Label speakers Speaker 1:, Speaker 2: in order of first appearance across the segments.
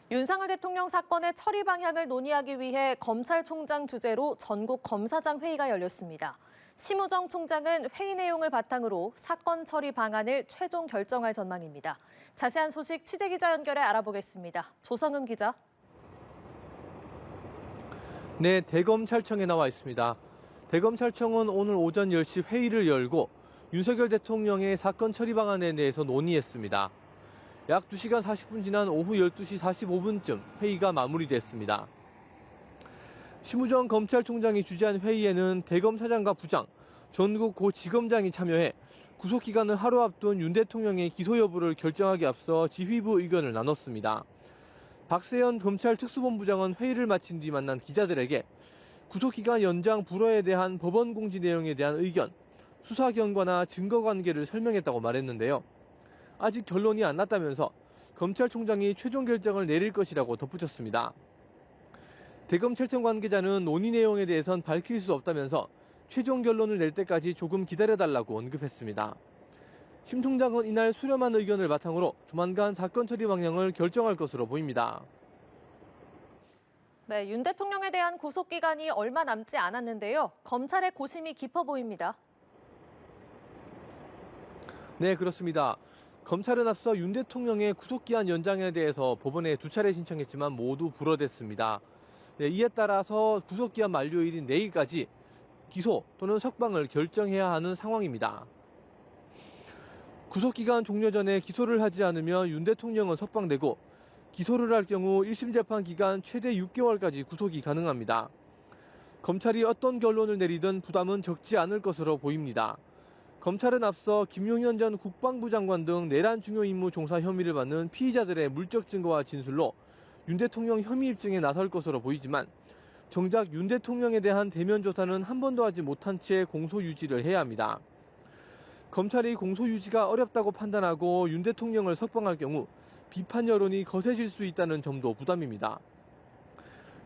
Speaker 1: 윤석열 대통령 사건의 처리 방향을 논의하기 위해 검찰총장 주재로 전국 검사장 회의가 열렸습니다. 심우정 총장은 회의 내용을 바탕으로 사건 처리 방안을 최종 결정할 전망입니다. 자세한 소식 취재기자 연결해 알아보겠습니다. 조성음 기자.
Speaker 2: 네, 대검찰청에 나와 있습니다. 대검찰청은 오늘 오전 10시 회의를 열고 윤석열 대통령의 사건 처리 방안에 대해서 논의했습니다. 약 2시간 40분 지난 오후 12시 45분쯤 회의가 마무리됐습니다. 심우정 검찰총장이 주재한 회의에는 대검 사장과 부장, 전국 고지검장이 참여해 구속기간을 하루 앞둔 윤 대통령의 기소 여부를 결정하기 앞서 지휘부 의견을 나눴습니다. 박세현 검찰 특수본부장은 회의를 마친 뒤 만난 기자들에게 구속기간 연장 불허에 대한 법원 공지 내용에 대한 의견, 수사 결과나 증거 관계를 설명했다고 말했는데요. 아직 결론이 안 났다면서 검찰총장이 최종 결정을 내릴 것이라고 덧붙였습니다. 대검찰청 관계자는 논의 내용에 대해선 밝힐 수 없다면서 최종 결론을 낼 때까지 조금 기다려달라고 언급했습니다. 심 총장은 이날 수렴한 의견을 바탕으로 조만간 사건 처리 방향을 결정할 것으로 보입니다.
Speaker 1: 네, 윤 대통령에 대한 구속기간이 얼마 남지 않았는데요. 검찰의 고심이 깊어 보입니다.
Speaker 2: 네, 그렇습니다. 검찰은 앞서 윤 대통령의 구속기한 연장에 대해서 법원에 2차례 신청했지만 모두 불허됐습니다. 네, 이에 따라서 구속기한 만료일인 내일까지 기소 또는 석방을 결정해야 하는 상황입니다. 구속기간 종료 전에 기소를 하지 않으면 윤 대통령은 석방되고 기소를 할 경우 1심 재판 기간 최대 6개월까지 구속이 가능합니다. 검찰이 어떤 결론을 내리든 부담은 적지 않을 것으로 보입니다. 검찰은 앞서 김용현 전 국방부 장관 등 내란 중요 임무 종사 혐의를 받는 피의자들의 물적 증거와 진술로 윤 대통령 혐의 입증에 나설 것으로 보이지만 정작 윤 대통령에 대한 대면 조사는 한 번도 하지 못한 채 공소 유지를 해야 합니다. 검찰이 공소 유지가 어렵다고 판단하고 윤 대통령을 석방할 경우 비판 여론이 거세질 수 있다는 점도 부담입니다.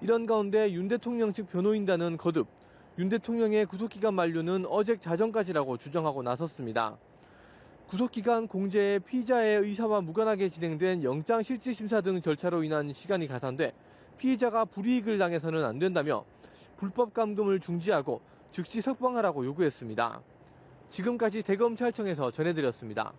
Speaker 2: 이런 가운데 윤 대통령 측 변호인단은 거듭 윤 대통령의 구속기간 만료는 어제 자정까지라고 주장하고 나섰습니다. 구속기간 공제에 피의자의 의사와 무관하게 진행된 영장실질심사 등 절차로 인한 시간이 가산돼 피의자가 불이익을 당해서는 안 된다며 불법 감금을 중지하고 즉시 석방하라고 요구했습니다. 지금까지 대검찰청에서 전해드렸습니다.